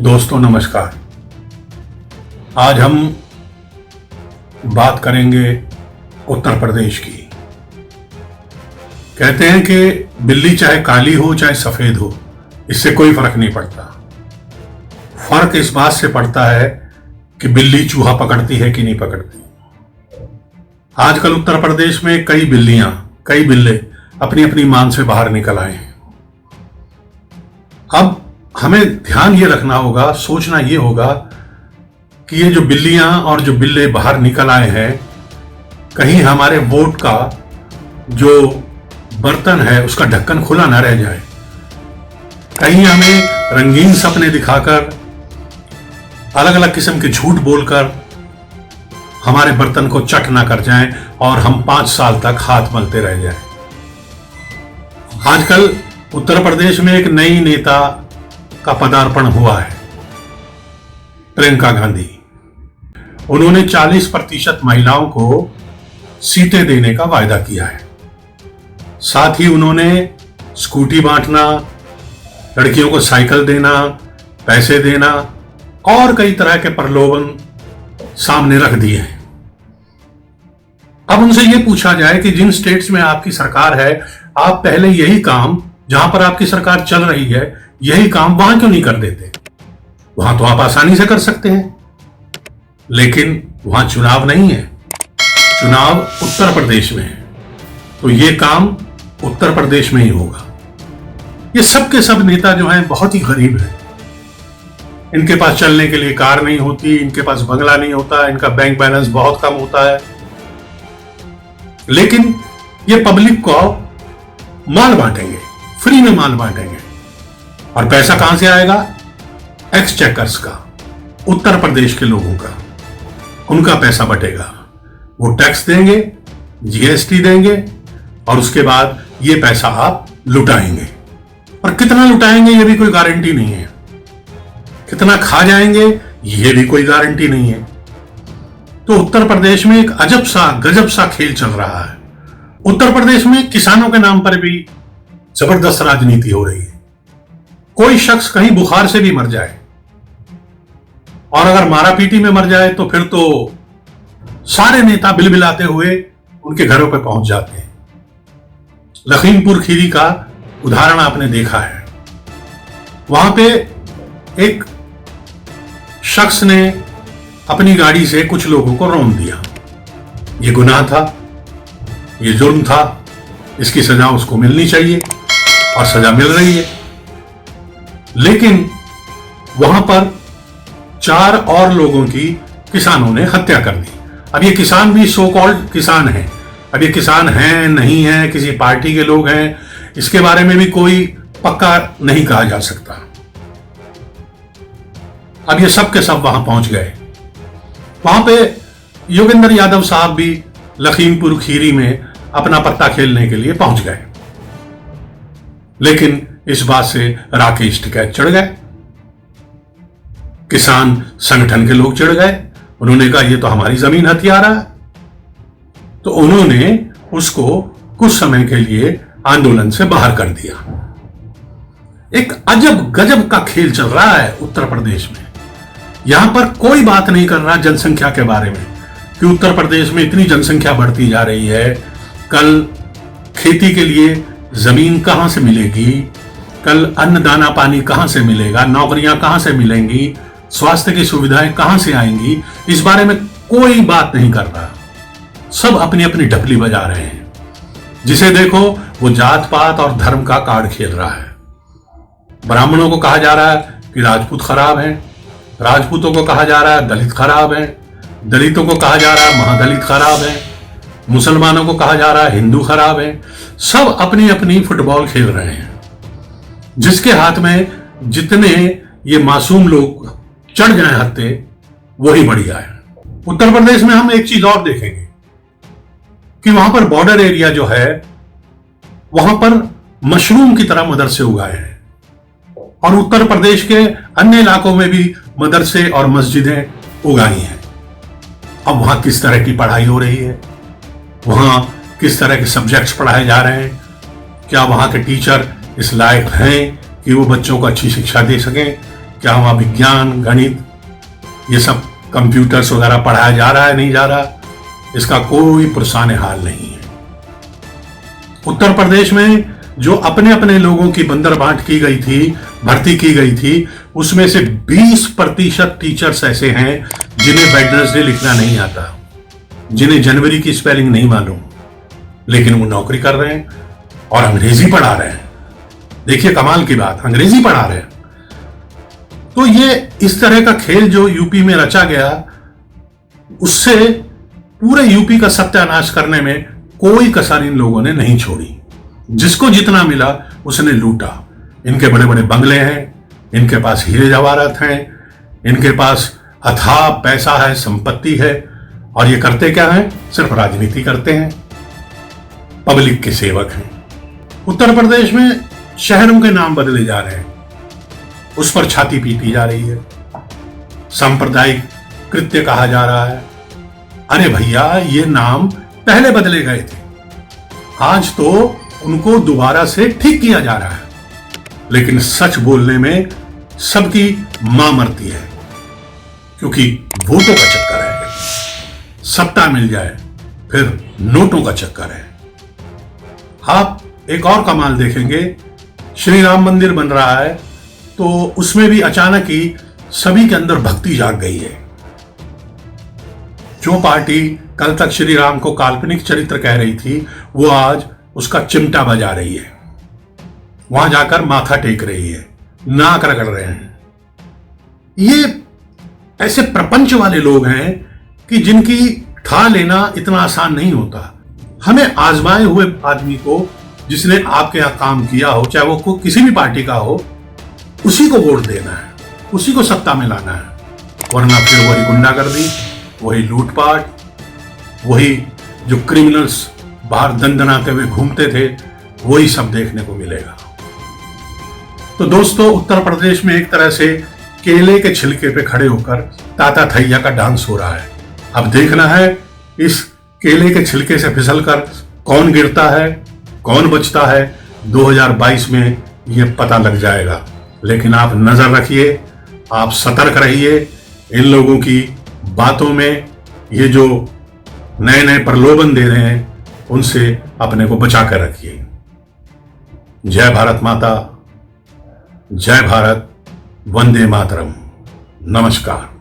दोस्तों नमस्कार। आज हम बात करेंगे उत्तर प्रदेश की। कहते हैं कि बिल्ली चाहे काली हो चाहे सफेद हो, इससे कोई फर्क नहीं पड़ता। फर्क इस बात से पड़ता है कि बिल्ली चूहा पकड़ती है कि नहीं पकड़ती। आजकल उत्तर प्रदेश में कई बिल्ले अपनी अपनी मान से बाहर निकल आए हैं। अब हमें ध्यान ये रखना होगा, सोचना ये होगा कि ये जो बिल्लियां और जो बिल्ले बाहर निकल आए हैं, कहीं हमारे वोट का जो बर्तन है उसका ढक्कन खुला ना रह जाए। कहीं हमें रंगीन सपने दिखाकर, अलग अलग किस्म के झूठ बोलकर हमारे बर्तन को चट ना कर जाएं और हम 5 साल तक हाथ मलते रह जाएं। आजकल उत्तर प्रदेश में एक नई नेता का पदार्पण हुआ है, प्रियंका गांधी। उन्होंने 40% महिलाओं को सीटें देने का वायदा किया है। साथ ही उन्होंने स्कूटी बांटना, लड़कियों को साइकिल देना, पैसे देना और कई तरह के प्रलोभन सामने रख दिए हैं। अब उनसे यह पूछा जाए कि जिन स्टेट्स में आपकी सरकार है, आप पहले यही काम, जहां पर आपकी सरकार चल रही है, यही काम वहां क्यों नहीं कर देते? वहां तो आप आसानी से कर सकते हैं, लेकिन वहां चुनाव नहीं है, चुनाव उत्तर प्रदेश में है, तो यह काम उत्तर प्रदेश में ही होगा। ये सब के सब नेता जो हैं बहुत ही गरीब हैं। इनके पास चलने के लिए कार नहीं होती, इनके पास बंगला नहीं होता, इनका बैंक बैलेंस बहुत कम होता है, लेकिन ये पब्लिक को माल बांटेंगे, फ्री में माल बांटेंगे। और पैसा कहां से आएगा? एक्सचेकर्स का, उत्तर प्रदेश के लोगों का, उनका पैसा बटेगा। वो टैक्स देंगे, जीएसटी देंगे और उसके बाद ये पैसा आप लुटाएंगे। और कितना लुटाएंगे ये भी कोई गारंटी नहीं है, कितना खा जाएंगे ये भी कोई गारंटी नहीं है। तो उत्तर प्रदेश में एक अजब सा गजब सा खेल चल रहा है। उत्तर प्रदेश में किसानों के नाम पर भी जबरदस्त राजनीति हो रही है। कोई शख्स कहीं बुखार से भी मर जाए और अगर मारापीटी में मर जाए तो फिर तो सारे नेता बिलबिलाते हुए उनके घरों पर पहुंच जाते हैं। लखीमपुर खीरी का उदाहरण आपने देखा है। वहां पे एक शख्स ने अपनी गाड़ी से कुछ लोगों को रौंद दिया। ये गुनाह था, ये जुर्म था, इसकी सजा उसको मिलनी चाहिए और सजा मिल रही है। लेकिन वहां पर 4 और लोगों की किसानों ने हत्या कर दी। अब ये किसान भी सो कॉल्ड किसान हैं। अब ये किसान हैं नहीं हैं, किसी पार्टी के लोग हैं, इसके बारे में भी कोई पक्का नहीं कहा जा सकता। अब ये सब के सब वहां पहुंच गए। वहां पे योगेंद्र यादव साहब भी लखीमपुर खीरी में अपना पत्ता खेलने के लिए पहुंच गए, लेकिन इस बात से राकेश टिकैत चढ़ गए। किसान संगठन के लोग चढ़ गए। उन्होंने कहा ये तो हमारी जमीन हथिया रहा है। तो उन्होंने उसको कुछ समय के लिए आंदोलन से बाहर कर दिया। एक अजब गजब का खेल चल रहा है उत्तर प्रदेश में। यहां पर कोई बात नहीं कर रहा जनसंख्या के बारे में कि उत्तर प्रदेश में इतनी जनसंख्या बढ़ती जा रही है, कल खेती के लिए जमीन कहां से मिलेगी, कल अन्न दाना पानी कहां से मिलेगा, नौकरियां कहां से मिलेंगी, स्वास्थ्य की सुविधाएं कहां से आएंगी, इस बारे में कोई बात नहीं कर रहा। सब अपनी अपनी ढपली बजा रहे हैं। जिसे देखो वो जात पात और धर्म का कार्ड खेल रहा है। ब्राह्मणों को कहा जा रहा है कि राजपूत खराब हैं, राजपूतों को कहा जा रहा है दलित खराब हैं, दलितों को कहा जा रहा है महादलित खराब हैं, मुसलमानों को कहा जा रहा है हिंदू खराब हैं। सब अपनी अपनी फुटबॉल खेल रहे हैं। जिसके हाथ में जितने ये मासूम लोग चढ़ जाएं हत्ते, वही बढ़िया है। उत्तर प्रदेश में हम एक चीज और देखेंगे कि वहां पर बॉर्डर एरिया जो है, वहां पर मशरूम की तरह मदरसे उगाए हैं। और उत्तर प्रदेश के अन्य इलाकों में भी मदरसे और मस्जिदें उगाई हैं। अब वहां किस तरह की पढ़ाई हो रही है, वहां किस तरह के सब्जेक्ट्स पढ़ाए जा रहे हैं, क्या वहां के टीचर इस लायक हैं कि वो बच्चों को अच्छी शिक्षा दे सकें, क्या वहां विज्ञान, गणित, ये सब कंप्यूटर्स वगैरह पढ़ाया जा रहा है, नहीं जा रहा, इसका कोई पुरसाने हाल नहीं है। उत्तर प्रदेश में जो अपने अपने लोगों की बंदरबांट की गई थी, भर्ती की गई थी, उसमें से 20% टीचर्स ऐसे हैं जिन्हें वेडनेसडे लिखना नहीं आता, जिन्हें जनवरी की स्पेलिंग नहीं मालूम, लेकिन वो नौकरी कर रहे हैं और अंग्रेजी पढ़ा रहे हैं। देखिए कमाल की बात, अंग्रेजी पढ़ा रहे हैं। तो ये इस तरह का खेल जो यूपी में रचा गया, उससे पूरे यूपी का सत्यानाश करने में कोई कसर इन लोगों ने नहीं छोड़ी। जिसको जितना मिला उसने लूटा। इनके बड़े बड़े बंगले हैं, इनके पास हीरे जवाहरात हैं, इनके पास अथाह पैसा है, संपत्ति है, और ये करते क्या हैं? सिर्फ राजनीति करते हैं, पब्लिक के सेवक हैं। उत्तर प्रदेश में शहरों के नाम बदले जा रहे हैं, उस पर छाती पीटी जा रही है, सांप्रदायिक कृत्य कहा जा रहा है। अरे भैया, ये नाम पहले बदले गए थे, आज तो उनको दोबारा से ठीक किया जा रहा है। लेकिन सच बोलने में सबकी मां मरती है, क्योंकि वोटों का चक्कर है। सत्ता मिल जाए फिर नोटों का चक्कर है। आप एक और कमाल देखेंगे, श्री राम मंदिर बन रहा है तो उसमें भी अचानक ही सभी के अंदर भक्ति जाग गई है। जो पार्टी कल तक श्री राम को काल्पनिक चरित्र कह रही थी, वो आज उसका चिमटा बजा रही है, वहां जाकर माथा टेक रही है, नाक रगड़ रहे हैं। ये ऐसे प्रपंच वाले लोग हैं कि जिनकी ठा लेना इतना आसान नहीं होता। हमें आजमाए हुए आदमी को, जिसने आपके यहां काम किया हो, चाहे वो किसी भी पार्टी का हो, उसी को वोट देना है, उसी को सत्ता में लाना है। वरना फिर वही गुंडागर्दी, वही लूटपाट, वही जो क्रिमिनल्स बाहर दंदनाते हुए घूमते थे, वही सब देखने को मिलेगा। तो दोस्तों, उत्तर प्रदेश में एक तरह से केले के छिलके पे खड़े होकर ताता थैया का डांस हो रहा है। अब देखना है इस केले के छिलके से फिसलकर कौन गिरता है, कौन बचता है। 2022 में ये पता लग जाएगा। लेकिन आप नजर रखिए, आप सतर्क रहिए। इन लोगों की बातों में ये जो नए नए प्रलोभन दे रहे हैं, उनसे अपने को बचा कर रखिए। जय भारत माता, जय भारत, वंदे मातरम, नमस्कार।